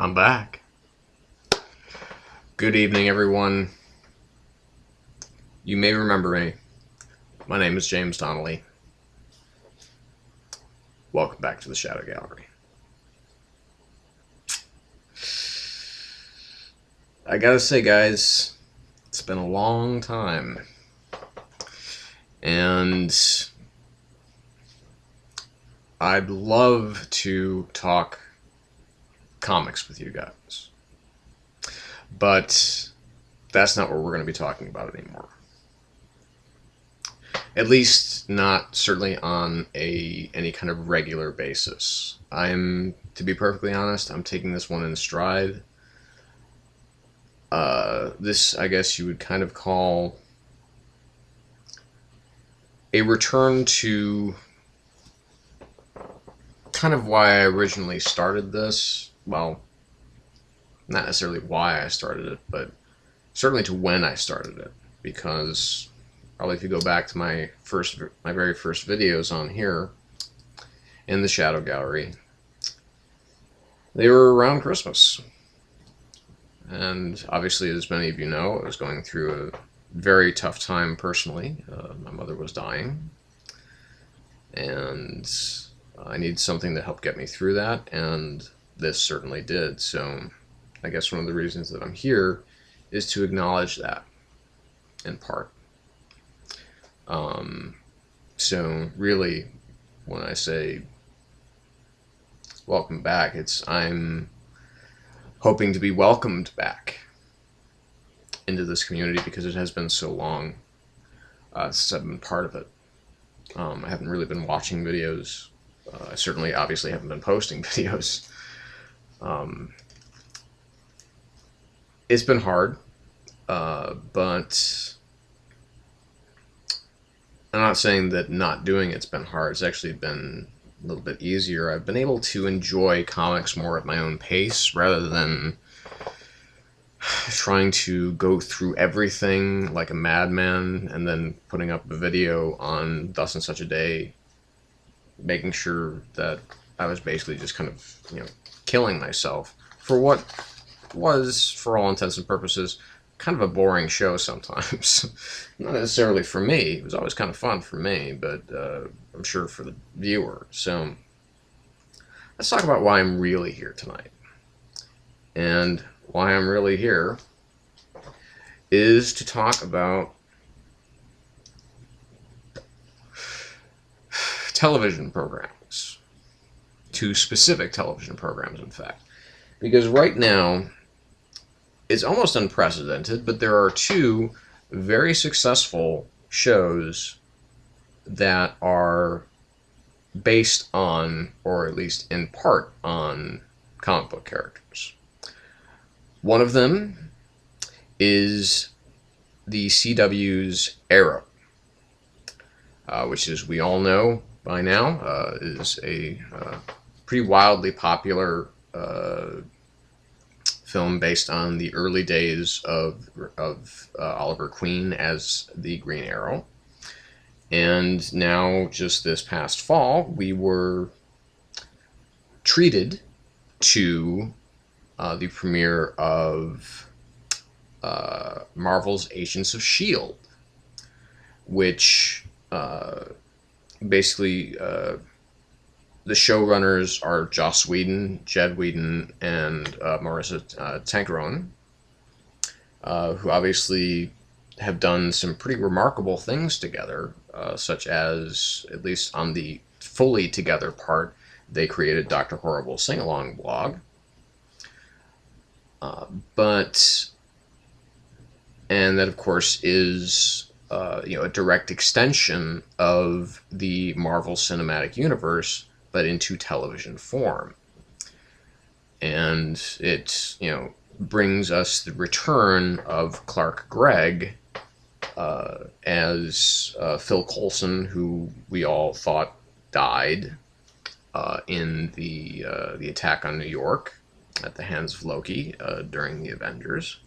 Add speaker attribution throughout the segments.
Speaker 1: I'm back. Good evening, everyone. You may remember me. My name is James Donnelly. Welcome back to the Shadow Gallery. I gotta say, guys, it's been a long time. And I'd love to talk comics with you guys. But that's not what we're going to be talking about anymore. At least not certainly on any kind of regular basis. To be perfectly honest, I'm taking this one in stride. This, I guess you would kind of call a return to kind of why I originally started this. Well, not necessarily why I started it, but certainly to when I started it. Because probably if you go back to my very first videos on here in the Shadow Gallery, they were around Christmas. And obviously, as many of you know, I was going through a very tough time personally. My mother was dying, and I needed something to help get me through that, and this certainly did. So I guess one of the reasons that I'm here is to acknowledge that, in part. So really, when I say welcome back, I'm hoping to be welcomed back into this community because it has been so long since I've been part of it. I haven't really been watching videos. I certainly, obviously, haven't been posting videos. It's been hard, but I'm not saying that not doing it's been hard. It's actually been a little bit easier. I've been able to enjoy comics more at my own pace rather than trying to go through everything like a madman and then putting up a video on thus and such a day, making sure that I was basically just kind of, killing myself for what was, for all intents and purposes, kind of a boring show sometimes. Not necessarily for me. It was always kind of fun for me, but I'm sure for the viewer. So let's talk about why I'm really here tonight. And why I'm really here is to talk about television programs. 2 specific television programs, in fact. Because right now, it's almost unprecedented, but there are 2 very successful shows that are based on, or at least in part on, comic book characters. One of them is the CW's Arrow, which, as we all know by now, is a pretty wildly popular film based on the early days of Oliver Queen as the Green Arrow. And now, just this past fall, we were treated to the premiere of Marvel's Agents of S.H.I.E.L.D, which basically the showrunners are Joss Whedon, Jed Whedon, and Marissa Tancarone, who obviously have done some pretty remarkable things together, such as, at least on the fully together part, they created Dr. Horrible's Sing-Along blog. And that, of course, is a direct extension of the Marvel Cinematic Universe, but into television form. And it, brings us the return of Clark Gregg as Phil Coulson, who we all thought died in the attack on New York at the hands of Loki during the Avengers.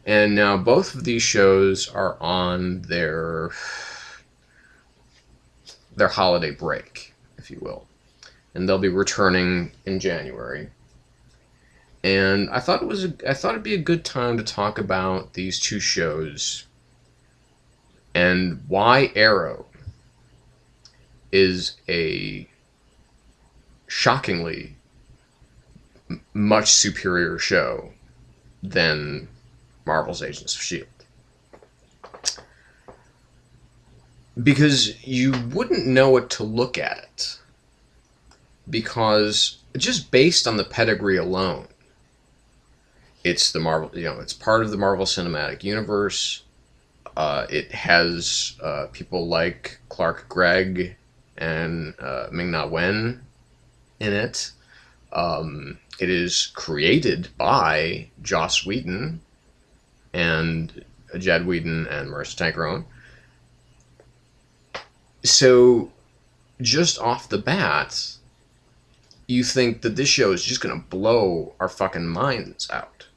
Speaker 1: And now both of these shows are on their holiday break, if you will. and they'll be returning in January. And I thought it'd be a good time to talk about these two shows and why Arrow is a shockingly much superior show than Marvel's Agents of S.H.I.E.L.D. Because you wouldn't know what to look at it. Because just based on the pedigree alone, it's the Marvel, it's part of the Marvel Cinematic Universe. It has people like Clark Gregg and Ming-Na Wen in it. It is created by Joss Whedon and Jed Whedon and Marissa Tankerone. So, just off the bat, you think that this show is just going to blow our fucking minds out.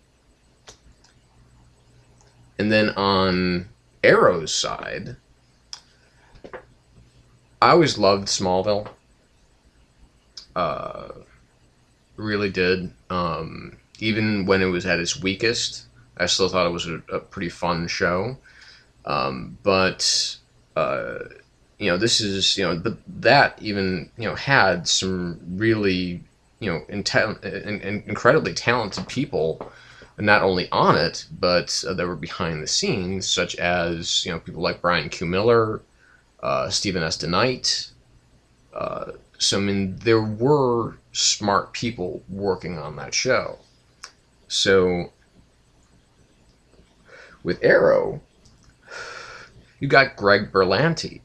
Speaker 1: And then on Arrow's side, I always loved Smallville. Really did. Even when it was at its weakest, I still thought it was a pretty fun show. But this is, that even, had some really, incredibly talented people, not only on it, but that were behind the scenes, such as, people like Brian Q. Miller, Stephen S. DeKnight. So, I mean, there were smart people working on that show. So, with Arrow, you got Greg Berlanti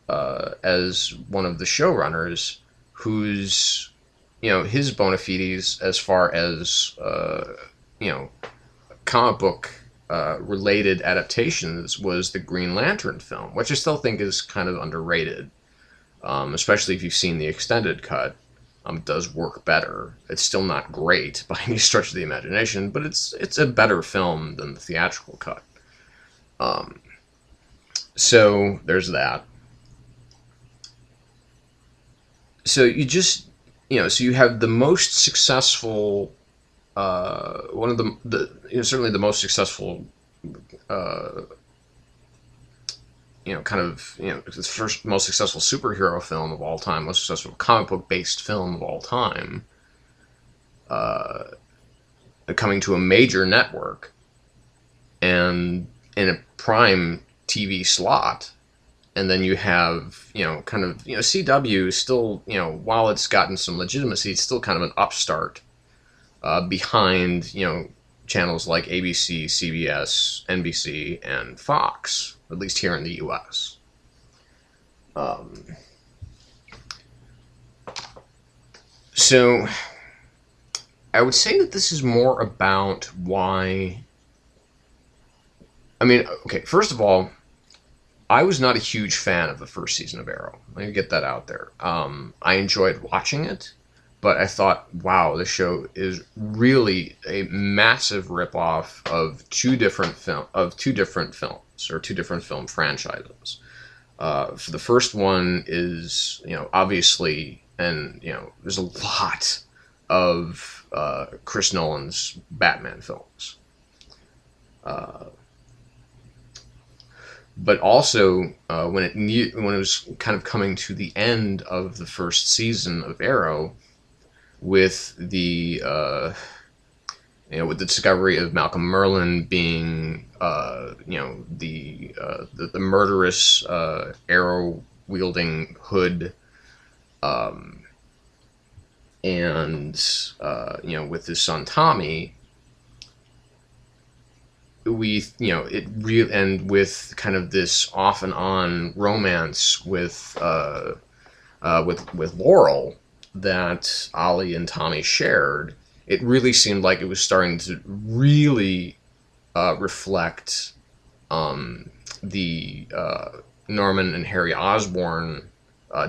Speaker 1: as one of the showrunners, who's, his bona fides as far as, comic book related adaptations was the Green Lantern film, which I still think is kind of underrated, especially if you've seen the extended cut. It does work better. It's still not great by any stretch of the imagination, but it's a better film than the theatrical cut. So there's that. So you just, so you have the most successful, one of the certainly the most successful, the first most successful superhero film of all time, most successful comic book based film of all time, coming to a major network, and in a prime TV slot. And then you have, CW still, while it's gotten some legitimacy, it's still kind of an upstart behind, channels like ABC, CBS, NBC, and Fox, at least here in the U.S. So I would say that this is more about why... first of all, I was not a huge fan of the first season of Arrow. Let me get that out there. I enjoyed watching it, but I thought, wow, this show is really a massive ripoff of two different films or two different film franchises. For the first one is, obviously, and there's a lot of Chris Nolan's Batman films. But also, when it was kind of coming to the end of the first season of Arrow, with the with the discovery of Malcolm Merlyn being the murderous arrow wielding Hood, and with his son Tommy. And with kind of this off and on romance with Laurel that Ollie and Tommy shared, it really seemed like it was starting to really reflect the Norman and Harry Osborn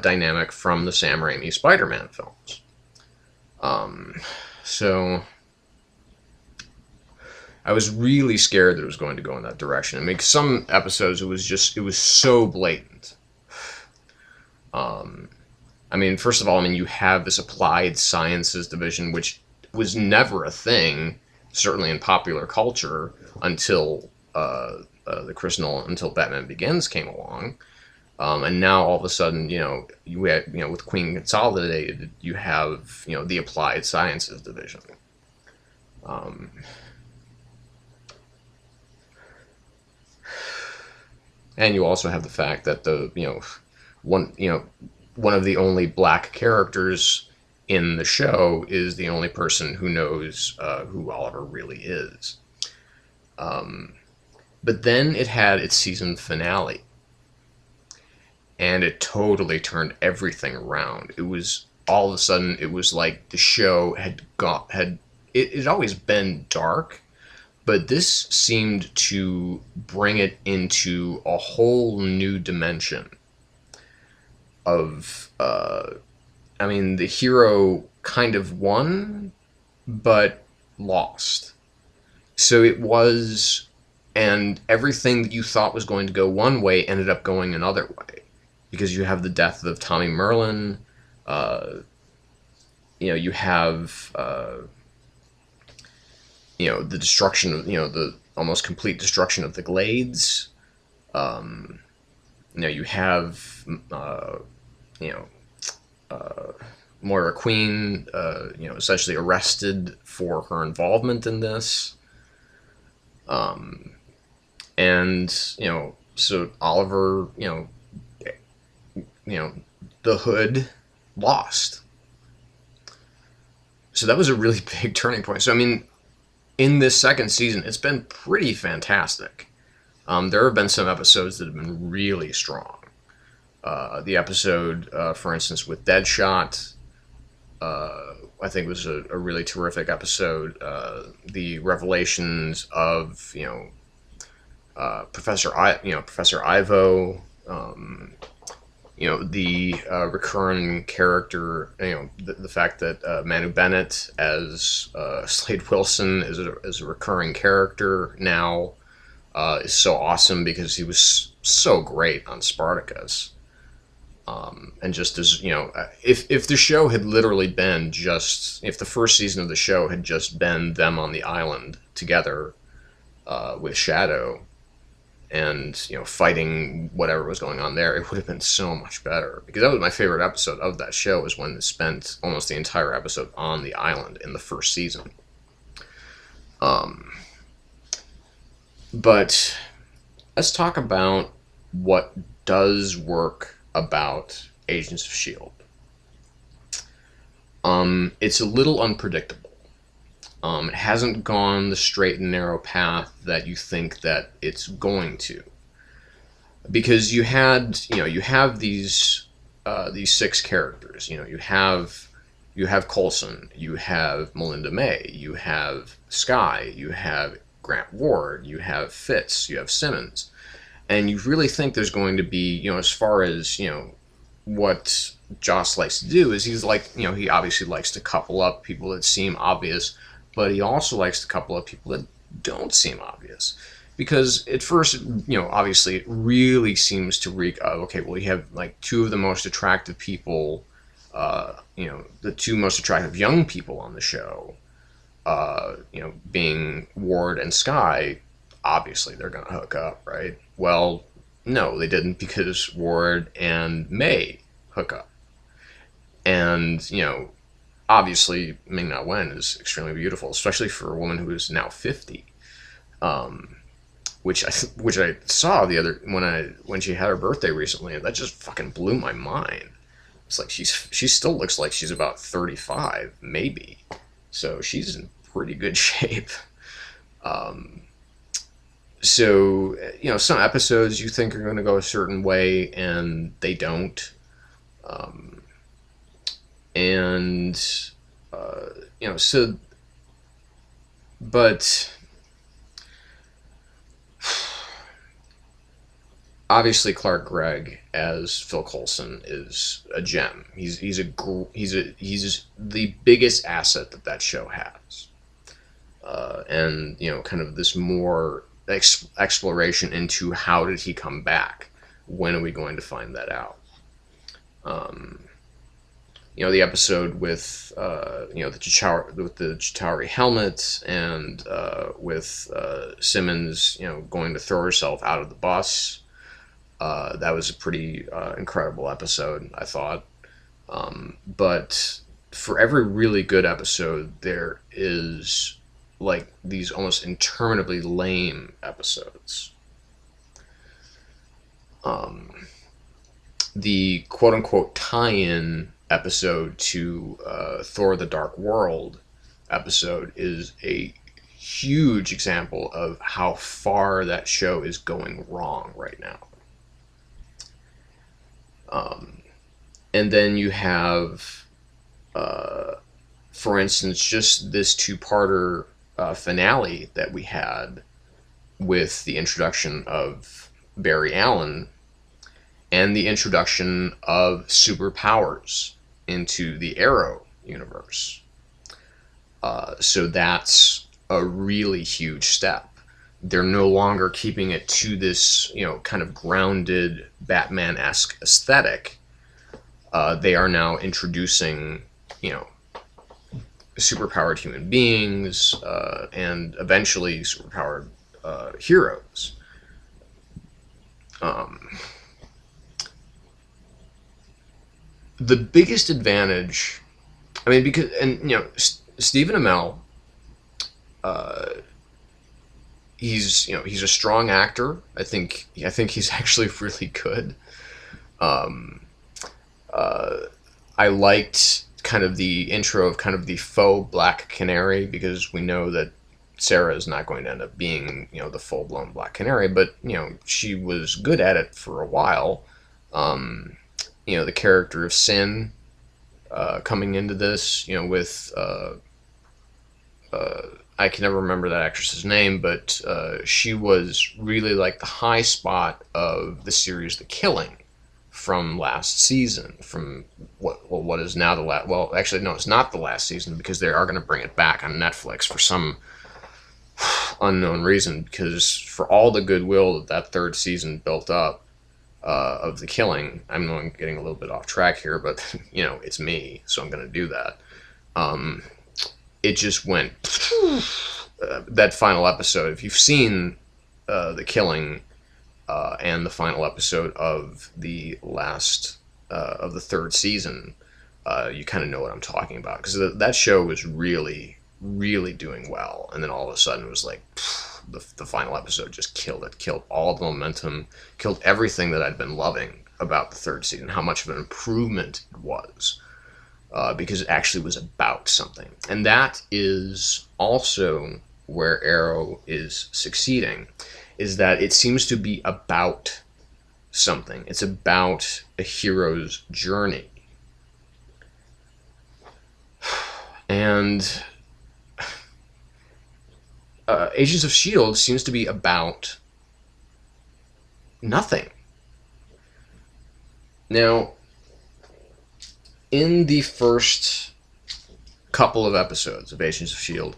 Speaker 1: dynamic from the Sam Raimi Spider-Man films. So I was really scared that it was going to go in that direction. Some episodes it was so blatant. I mean, first of all, I mean, you have this applied sciences division, which was never a thing, certainly in popular culture, until the Chris Nolan, until Batman Begins came along. And now all of a sudden, you had, with Queen Consolidated, you have, the applied sciences division. Um, and you also have the fact that one, one of the only black characters in the show is the only person who knows who Oliver really is. But then it had its season finale, and it totally turned everything around. It was all of a sudden, it was like the show had always been dark, but this seemed to bring it into a whole new dimension of, I mean, the hero kind of won, but lost. So it was, and everything that you thought was going to go one way ended up going another way. Because you have the death of Tommy Merlin, you have, the destruction of, the almost complete destruction of the Glades. You have, Moira Queen, essentially arrested for her involvement in this. And, so Oliver, the Hood lost. So that was a really big turning point. So, I mean, in this second season, it's been pretty fantastic. There have been some episodes that have been really strong. The episode, for instance, with Deadshot, I think was a really terrific episode. The revelations of, Professor Ivo, the recurring character, the fact that Manu Bennett as Slade Wilson is a recurring character now is so awesome because he was so great on Spartacus. And just as, if the show had literally been if the first season of the show had just been them on the island together with Shadow, and fighting whatever was going on there, it would have been so much better. Because that was my favorite episode of that show, was when they spent almost the entire episode on the island in the first season. But let's talk about what does work about Agents of S.H.I.E.L.D. It's a little unpredictable. It hasn't gone the straight and narrow path that you think that it's going to, because you have these 6 characters. You have Coulson, you have Melinda May, you have Skye, you have Grant Ward, you have Fitz, you have Simmons, and you really think there's going to be, as far as what Joss likes to do is he's like, he obviously likes to couple up people that seem obvious. But he also likes to couple up people that don't seem obvious. Because at first, obviously it really seems to reek of, okay, well, you have like 2 of the most attractive people, the 2 most attractive young people on the show, being Ward and Skye. Obviously they're going to hook up, right? Well, no, they didn't, because Ward and May hook up. And, obviously, Ming-Na Wen is extremely beautiful, especially for a woman who is now 50, which I saw when she had her birthday recently, and that just fucking blew my mind. It's like she still looks like she's about 35, maybe, so she's in pretty good shape. So some episodes you think are going to go a certain way, and they don't. But obviously Clark Gregg as Phil Coulson is a gem. He's the biggest asset that show has, and kind of this more exploration into how did he come back. When are we going to find that out? the episode with the Chitauri helmet, and with Simmons going to throw herself out of the bus. That was a pretty incredible episode, I thought. But for every really good episode, there is like these almost interminably lame episodes. The quote-unquote tie-in episode to Thor: The Dark World episode is a huge example of how far that show is going wrong right now. And then you have, for instance, just this two-parter finale that we had with the introduction of Barry Allen and the introduction of superpowers into the Arrow universe. So that's a really huge step. They're no longer keeping it to this, kind of grounded Batman-esque aesthetic. They are now introducing, superpowered human beings, and eventually superpowered heroes. The biggest advantage, because Stephen Amell, he's a strong actor. I think he's actually really good. I liked kind of the intro of kind of the faux Black Canary, because we know that Sarah is not going to end up being the full-blown Black Canary, but she was good at it for a while. The character of Sin coming into this, with I can never remember that actress's name, but she was really like the high spot of the series The Killing from last season, from what is now the last. Well, actually, no, it's not the last season, because they are going to bring it back on Netflix for some unknown reason, because for all the goodwill that third season built up of The Killing, I'm getting a little bit off track here, but it's me, so I'm going to do that. It just went that final episode. If you've seen The Killing and the final episode of the last of the third season, you kind of know what I'm talking about, because that show was really, really doing well, and then all of a sudden it was like the final episode just killed it, killed all the momentum, killed everything that I'd been loving about the third season, how much of an improvement it was, because it actually was about something. And that is also where Arrow is succeeding, is that it seems to be about something. It's about a hero's journey. And Agents of S.H.I.E.L.D. seems to be about nothing. Now, in the first couple of episodes of Agents of S.H.I.E.L.D.,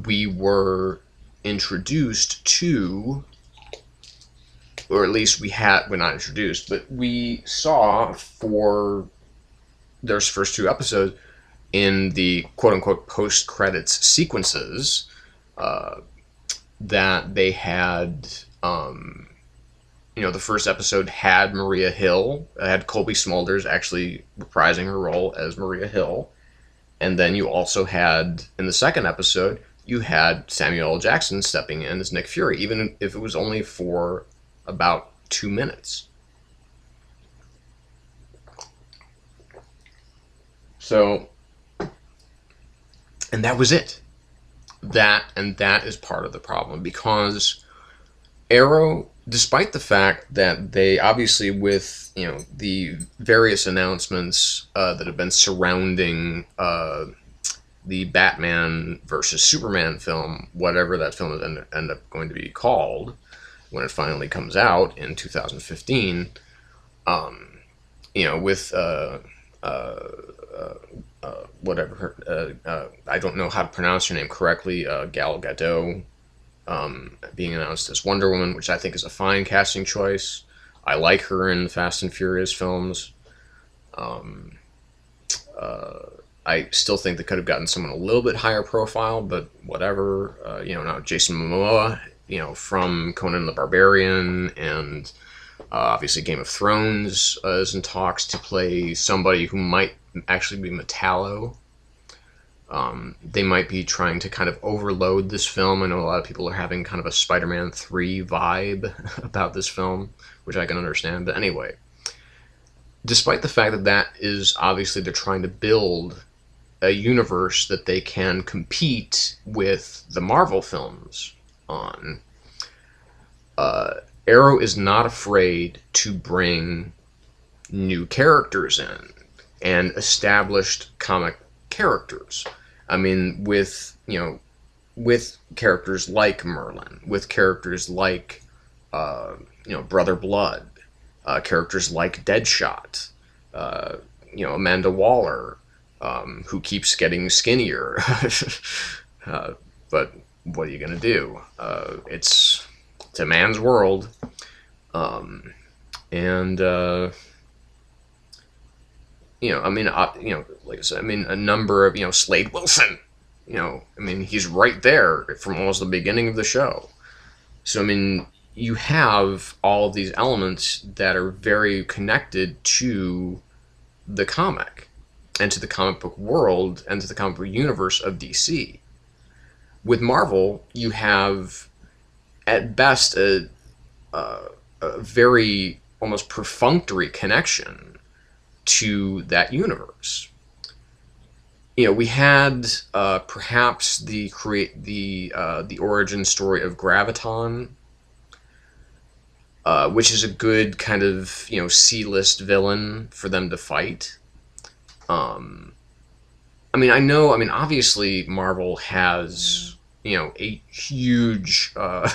Speaker 1: we were introduced to, or at least we're not introduced, but we saw for those first two episodes in the quote-unquote post-credits sequences that they had, the first episode had Maria Hill, had Colby Smulders actually reprising her role as Maria Hill, and then you also had, in the second episode, you had Samuel L. Jackson stepping in as Nick Fury, even if it was only for about 2 minutes. So, and that was it. That is part of the problem, because Arrow, despite the fact that they obviously, with the various announcements that have been surrounding the Batman versus Superman film, whatever that film is end up going to be called when it finally comes out in 2015, with whatever her, I don't know how to pronounce her name correctly, Gal Gadot, being announced as Wonder Woman, which I think is a fine casting choice. I like her in the Fast and Furious films. I still think they could have gotten someone a little bit higher profile, but whatever. Now Jason Momoa, from Conan the Barbarian, and obviously Game of Thrones is in talks to play somebody who might actually be Metallo. They might be trying to kind of overload this film. I know a lot of people are having kind of a Spider-Man 3 vibe about this film, which I can understand. But anyway, despite the fact that that is obviously they're trying to build a universe that they can compete with the Marvel films on, Arrow is not afraid to bring new characters in and established comic characters. I mean, with characters like Merlin, with characters like Brother Blood, characters like Deadshot, Amanda Waller, who keeps getting skinnier. But what are you gonna do? It's a man's world, and like I said, a number of, Slade Wilson, he's right there from almost the beginning of the show. So, you have all of these elements that are very connected to the comic, and to the comic book world, and to the comic book universe of DC. With Marvel, you have, at best, a very almost perfunctory connection to that universe. We had perhaps the origin story of Graviton, which is a good kind of C-list villain for them to fight. Obviously Marvel has a huge a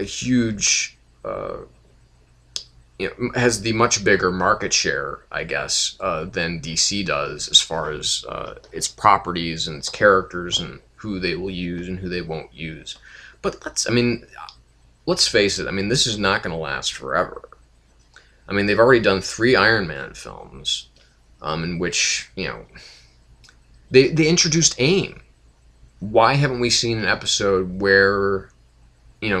Speaker 1: huge has the much bigger market share, I guess, than DC does, as far as its properties and its characters and who they will use and who they won't use. But let's face it. This is not going to last forever. They've already done 3 Iron Man films, in which they introduced AIM. Why haven't we seen an episode where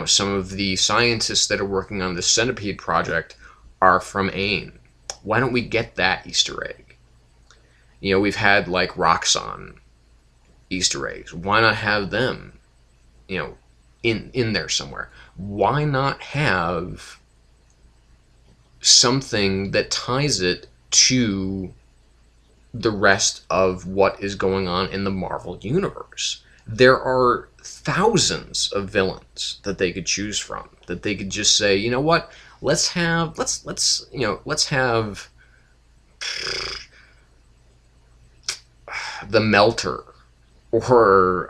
Speaker 1: some of the scientists that are working on the Centipede project are from AIM? Why don't we get that Easter egg? We've had like Roxxon Easter eggs. Why not have them, in there somewhere? Why not have something that ties it to the rest of what is going on in the Marvel universe? There are thousands of villains that they could choose from, that they could just say, you know what, let's have the Melter, or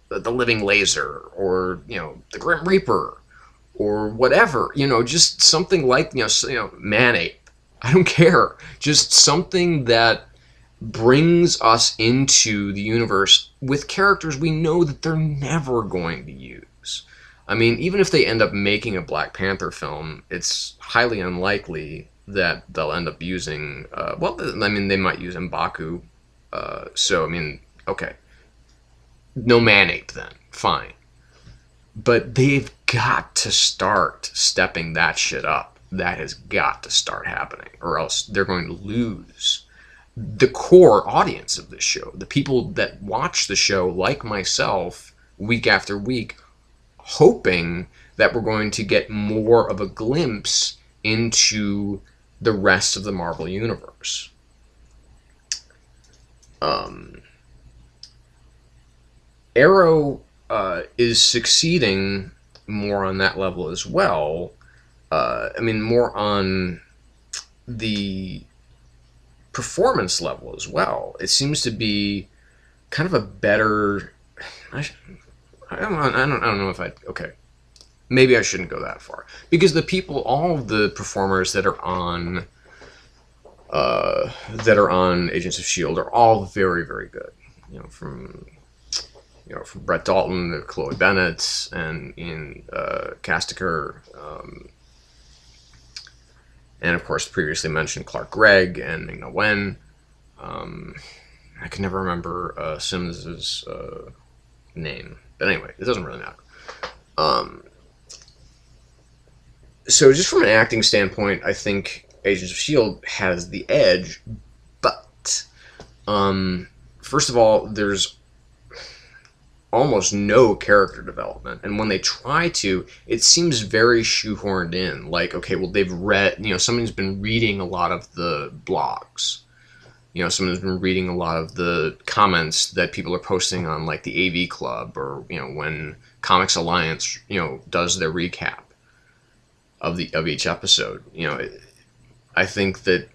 Speaker 1: the Living Laser, or the Grim Reaper, or whatever, just something like Manape. I don't care, just something that brings us into the universe with characters we know that they're never going to use. Even if they end up making a Black Panther film, it's highly unlikely that they'll end up using, they might use M'Baku. Okay. No Manape then. Fine. But they've got to start stepping that shit up. That has got to start happening, or else they're going to lose the core audience of this show. The people that watch the show, like myself, week after week, hoping that we're going to get more of a glimpse into the rest of the Marvel universe. Arrow is succeeding more on that level as well. More on the performance level as well. It seems to be kind of a better. I don't know if I. Okay, maybe I shouldn't go that far, because the people, all of the performers that are on Agents of S.H.I.E.L.D. are all very, very good. From Brett Dalton to Chloe Bennett and Ian Castaker, and of course, previously mentioned Clark Gregg and Ming-Na Wen. I can never remember Simmons's name, but anyway, it doesn't really matter. So just from an acting standpoint, I think Agents of S.H.I.E.L.D. has the edge, but first of all, there's almost no character development, and when they try to, it seems very shoehorned in. Like, okay, well, they've read, someone's been reading a lot of the blogs. Someone's been reading a lot of the comments that people are posting on, like, the AV Club, or, when Comics Alliance, does their recap of each episode. I think that,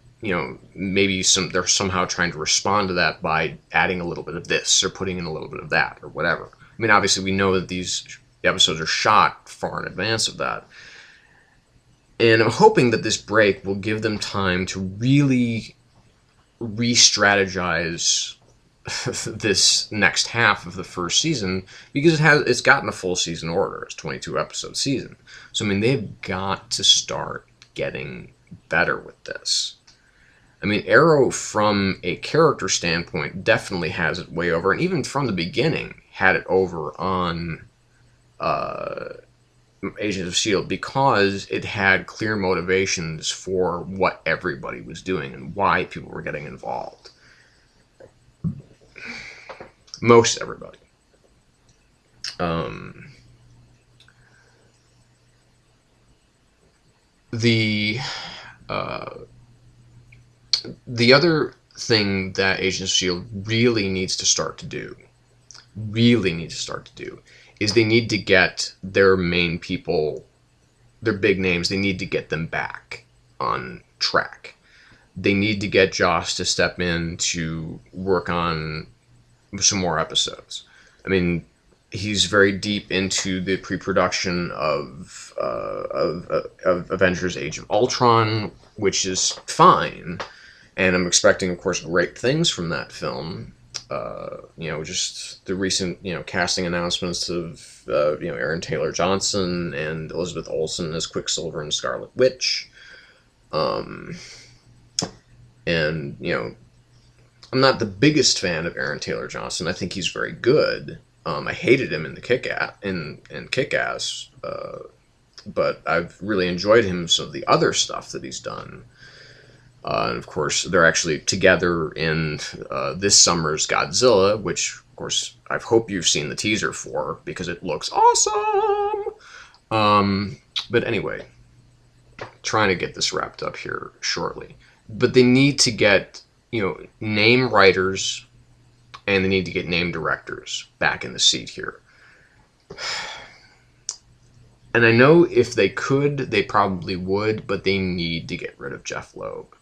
Speaker 1: maybe they're somehow trying to respond to that by adding a little bit of this or putting in a little bit of that or whatever. I mean, obviously we know that these episodes are shot far in advance of that. And I'm hoping that this break will give them time to really re-strategize this next half of the first season, because it's gotten a full season order. It's 22 episode season. So, I mean, they've got to start getting better with this. I mean, Arrow, from a character standpoint, definitely has it way over, and even from the beginning, had it over on Agents of S.H.I.E.L.D. because it had clear motivations for what everybody was doing and why people were getting involved. Most everybody. The other thing that Agents of S.H.I.E.L.D. really needs to start to do, is they need to get their main people, their big names, they need to get them back on track. They need to get Joss to step in to work on some more episodes. I mean, he's very deep into the pre-production of Avengers: Age of Ultron, which is fine, and I'm expecting, of course, great things from that film. Just the recent, casting announcements of, Aaron Taylor Johnson and Elizabeth Olsen as Quicksilver and Scarlet Witch. And, I'm not the biggest fan of Aaron Taylor Johnson. I think he's very good. I hated him in the Kick-Ass, but I've really enjoyed him in some of the other stuff that he's done. And of course, they're actually together in this summer's Godzilla, which, of course, I hope you've seen the teaser for, because it looks awesome. But anyway, trying to get this wrapped up here shortly. But they need to get, name writers, and they need to get name directors back in the seat here. And I know if they could, they probably would, but they need to get rid of Jeff Loeb.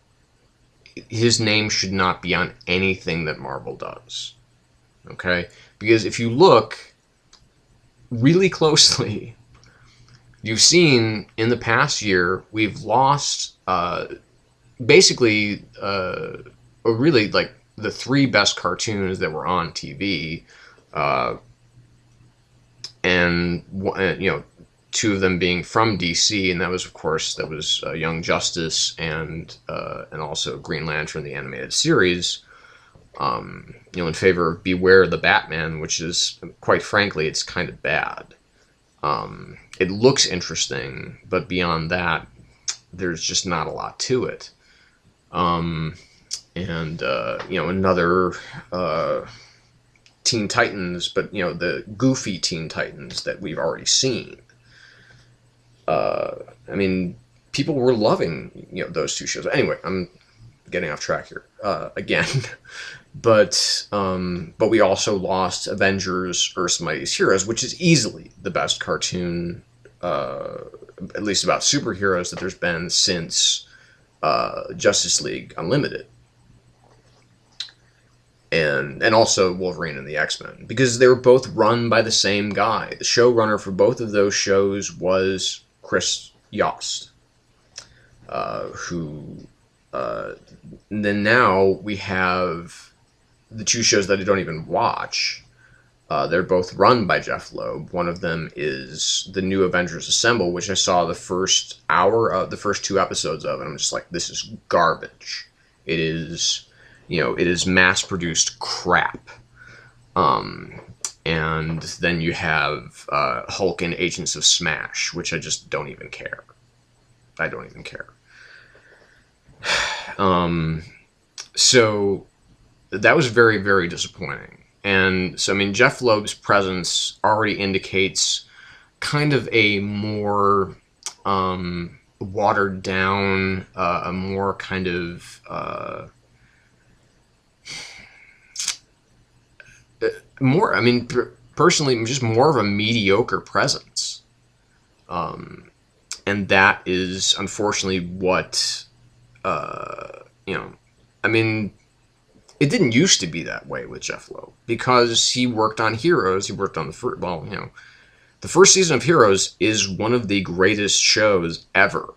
Speaker 1: His name should not be on anything that Marvel does. Okay? Because if you look really closely, you've seen in the past year, we've lost basically, or really, like, the three best cartoons that were on TV, and two of them being from DC, and that was, of course, Young Justice and also Green Lantern, the animated series. In favor of Beware the Batman, which is, quite frankly, it's kind of bad. It looks interesting, but beyond that, there's just not a lot to it. Another Teen Titans, but the goofy Teen Titans that we've already seen. I mean, people were loving those two shows. Anyway, I'm getting off track here again. But we also lost Avengers: Earth's Mightiest Heroes, which is easily the best cartoon, at least about superheroes, that there's been since Justice League Unlimited. And also Wolverine and the X-Men, because they were both run by the same guy. The showrunner for both of those shows was Chris Yost, who then now we have the two shows that I don't even watch, They're both run by Jeff Loeb. One of them is the New Avengers Assemble, which I saw the first hour of the first 2 episodes of, and I'm just like, this is garbage. It is, it is mass-produced crap. And then you have Hulk and Agents of Smash, which I just don't even care. I don't even care. So that was very, very disappointing. And so, I mean, Jeff Loeb's presence already indicates kind of a more watered down, a more kind of more, I mean, personally, just more of a mediocre presence. And that is unfortunately what, I mean, it didn't used to be that way with Jeff Loeb because he worked on Heroes. He worked on the first season of Heroes is one of the greatest shows ever.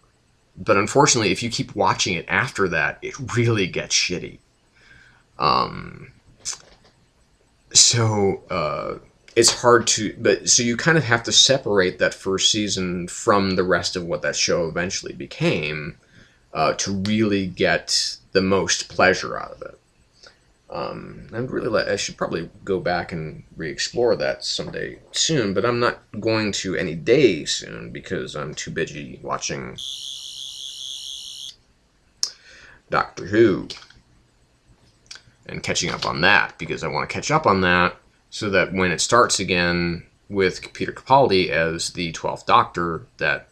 Speaker 1: But unfortunately, if you keep watching it after that, it really gets shitty. So it's hard to, but so you kind of have to separate that first season from the rest of what that show eventually became to really get the most pleasure out of it. I should probably go back and re-explore that someday soon, but I'm not going to any day soon because I'm too busy watching Doctor Who and catching up on that, because I want to catch up on that so that when it starts again with Peter Capaldi as the 12th Doctor, that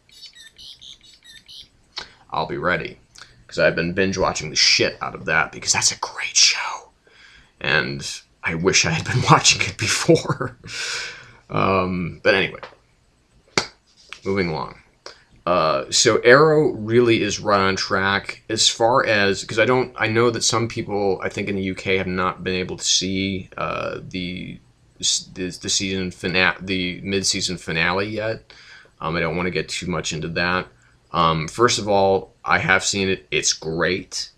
Speaker 1: I'll be ready. Because I've been binge watching the shit out of that, because that's a great show. And I wish I had been watching it before. But anyway, moving along. So Arrow really is right on track as far as, because I know that some people, I think in the UK, have not been able to see the season finale, the mid-season finale yet. I don't want to get too much into that. First of all, I have seen it. It's great,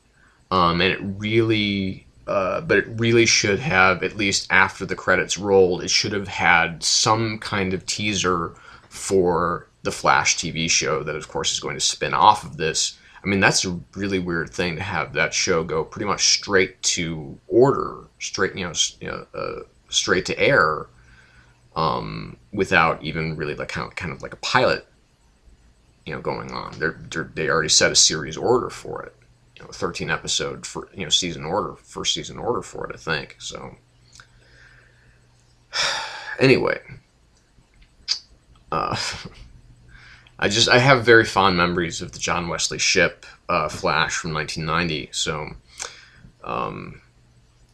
Speaker 1: and it really, but it really should have, at least after the credits rolled, it should have had some kind of teaser for the Flash TV show that, of course, is going to spin off of this. I mean, that's a really weird thing to have that show go pretty much straight to order, straight to air, without even really like kind of like a pilot, going on. They already set a series order for it, 13 episode for season order, first season order for it, I think. So anyway, I have very fond memories of the John Wesley Shipp Flash from 1990, so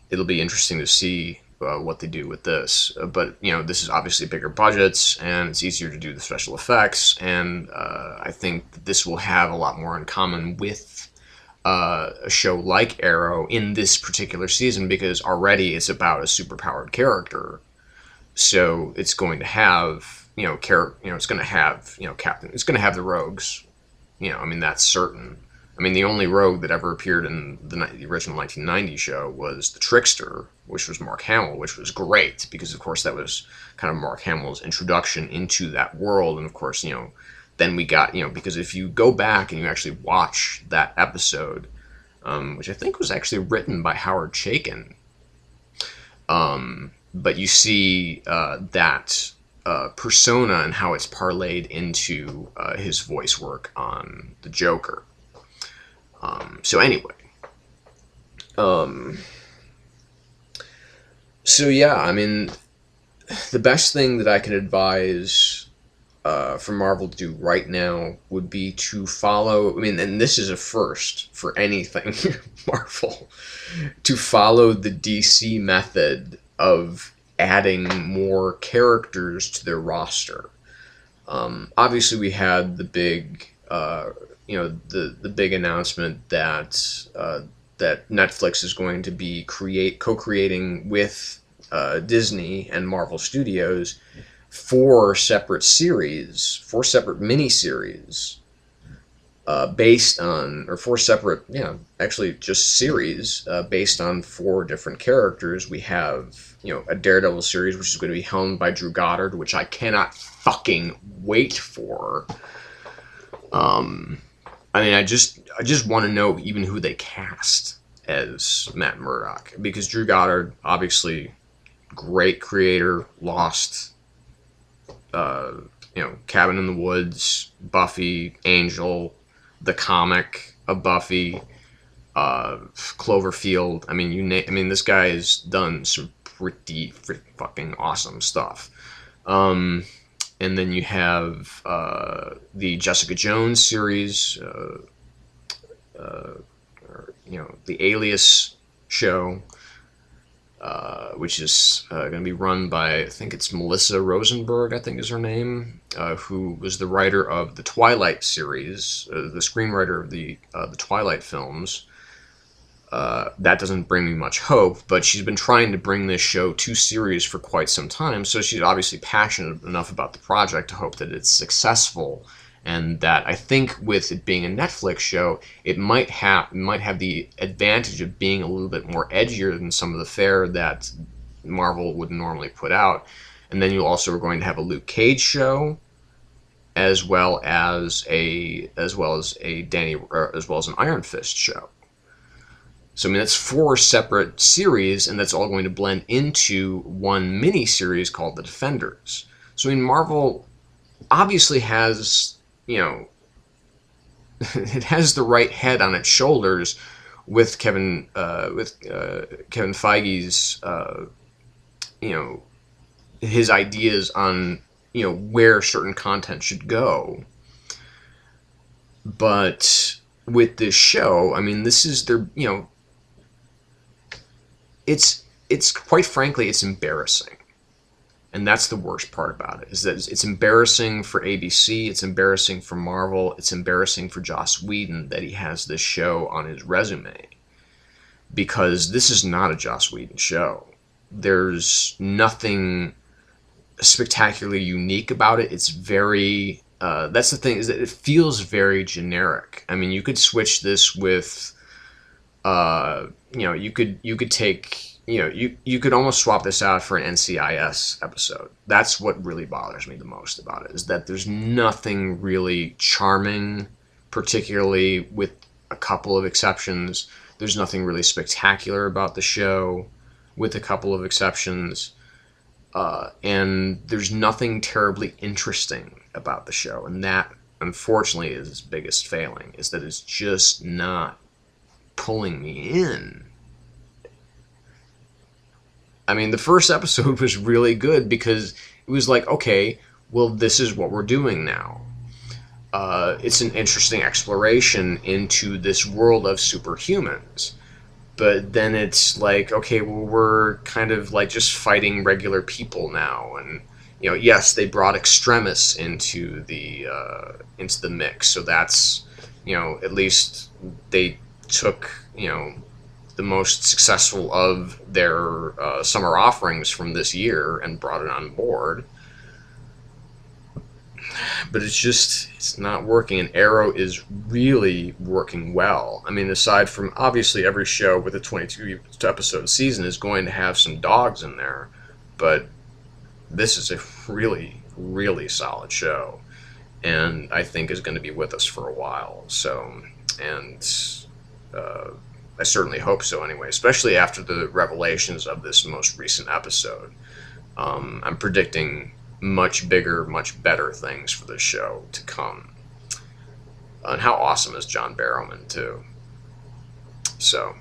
Speaker 1: it'll be interesting to see what they do with this. But this is obviously bigger budgets, and it's easier to do the special effects, and I think that this will have a lot more in common with a show like Arrow in this particular season, because already it's about a superpowered character, so it's going to have it's going to have Captain. It's going to have the rogues. I mean, that's certain. I mean, the only rogue that ever appeared in the original 1990 show was the Trickster, which was Mark Hamill, which was great because, of course, that was kind of Mark Hamill's introduction into that world. And, of course, then we got, because if you go back and you actually watch that episode, which I think was actually written by Howard Chaykin, but you see that persona and how it's parlayed into his voice work on the Joker. So anyway, so yeah, I mean, the best thing that I can advise for Marvel to do right now would be to follow, I mean, and this is a first for anything Marvel, to follow the DC method of adding more characters to their roster. Obviously, we had the big, the big announcement that that Netflix is going to be co-creating with Disney and Marvel Studios 4 separate miniseries based on, or four separate, actually just series based on four different characters. We have, a Daredevil series, which is going to be helmed by Drew Goddard, which I cannot fucking wait for. I mean, I just want to know even who they cast as Matt Murdock, because Drew Goddard, obviously, great creator, Lost, Cabin in the Woods, Buffy, Angel, the comic of Buffy, Cloverfield. I mean, this guy has done some pretty fucking awesome stuff. And then you have the Jessica Jones series, the Alias show, which is going to be run by, I think it's Melissa Rosenberg, I think is her name, who was the writer of the Twilight series, the screenwriter of the Twilight films. That doesn't bring me much hope, but she's been trying to bring this show to series for quite some time, so she's obviously passionate enough about the project to hope that it's successful, and that I think with it being a Netflix show, it might have the advantage of being a little bit more edgier than some of the fare that Marvel would normally put out. And then you also are going to have a Luke Cage show, as well as an Iron Fist show. So, I mean, that's four separate series, and that's all going to blend into one mini-series called The Defenders. So, I mean, Marvel obviously has, it has the right head on its shoulders with Kevin Feige's, his ideas on, where certain content should go. But with this show, I mean, this is their, it's quite frankly, it's embarrassing. And that's the worst part about it, is that it's embarrassing for ABC, it's embarrassing for Marvel, it's embarrassing for Joss Whedon that he has this show on his resume. Because this is not a Joss Whedon show. There's nothing spectacularly unique about it. It's very, that's the thing, is that it feels very generic. I mean, you could switch this with, you could take, you could almost swap this out for an NCIS episode. That's what really bothers me the most about it, is that there's nothing really charming, particularly with a couple of exceptions. There's nothing really spectacular about the show, with a couple of exceptions. And there's nothing terribly interesting about the show. And that, unfortunately, is its biggest failing, is that it's just not pulling me in. I mean, the first episode was really good because it was like, okay, well, this is what we're doing now. It's an interesting exploration into this world of superhumans. But then it's like, okay, well, we're kind of like just fighting regular people now. And, yes, they brought Extremis into the mix. So that's, at least they took, the most successful of their summer offerings from this year and brought it on board. But it's not working, and Arrow is really working well. I mean, aside from, obviously, every show with a 22-episode season is going to have some dogs in there, but this is a really, really solid show, and I think is going to be with us for a while. So, and I certainly hope so anyway, especially after the revelations of this most recent episode. I'm predicting much bigger, much better things for this show to come. And how awesome is John Barrowman, too? So,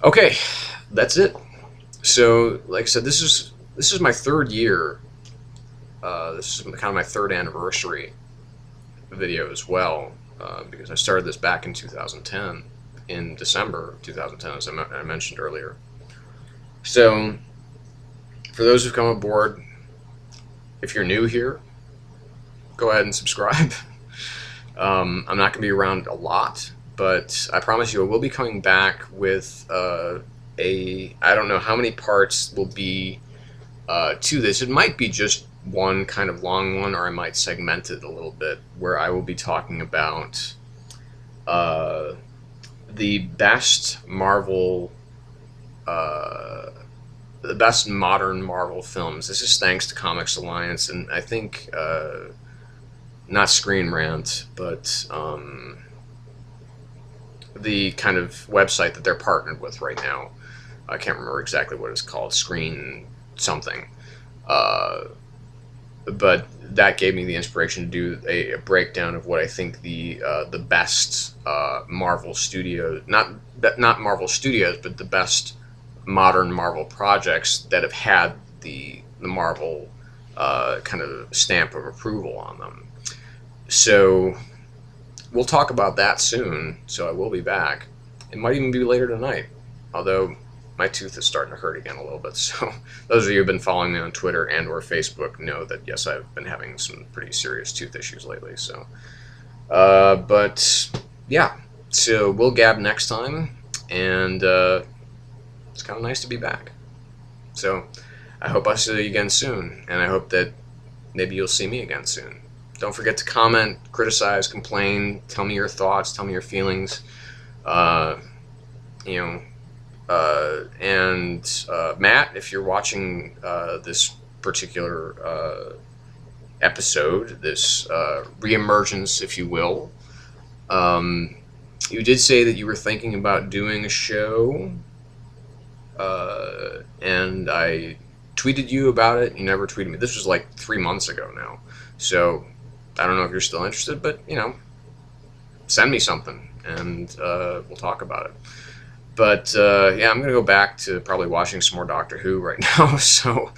Speaker 1: okay, that's it. So, like I said, this is my third year. This is kind of my third anniversary video as well, because I started this back in 2010. In December 2010, as I mentioned earlier. So, for those who've come aboard, if you're new here, go ahead and subscribe. I'm not going to be around a lot, but I promise you I will be coming back with I don't know how many parts will be to this. It might be just one kind of long one, or I might segment it a little bit, where I will be talking about uh, the best Marvel, uh, the best modern Marvel films. This is thanks to Comics Alliance, and I think not Screen Rant, but the kind of website that they're partnered with right now. I can't remember exactly what it's called. Screen something. Uh, but that gave me the inspiration to do a breakdown of what I think the best Marvel Studios, not Marvel Studios, but the best modern Marvel projects that have had the Marvel kind of stamp of approval on them. So we'll talk about that soon. So I will be back. It might even be later tonight, although my tooth is starting to hurt again a little bit. So those of you who've been following me on Twitter and or Facebook know that yes, I've been having some pretty serious tooth issues lately. So, but yeah, so we'll gab next time, and it's kind of nice to be back. So I hope I see you again soon, and I hope that maybe you'll see me again soon. Don't forget to comment, criticize, complain, tell me your thoughts, tell me your feelings. Uh, you know, and Matt, if you're watching this particular episode, this reemergence, if you will, you did say that you were thinking about doing a show, and I tweeted you about it. You never tweeted me. This was like 3 months ago now, so I don't know if you're still interested, but send me something, and we'll talk about it. But yeah, I'm gonna go back to probably watching some more Doctor Who right now. So,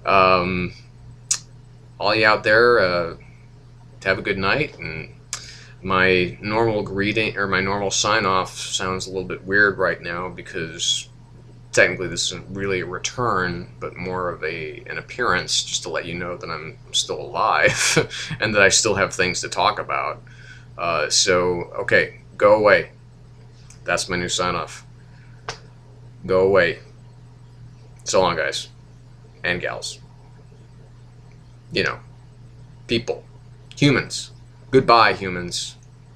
Speaker 1: all you out there, have a good night. And my normal greeting or my normal sign off sounds a little bit weird right now because technically this isn't really a return, but more of an appearance, just to let you know that I'm still alive and that I still have things to talk about. So okay, go away. That's my new sign off. Go away. So long, guys and gals. People, humans. Goodbye, humans.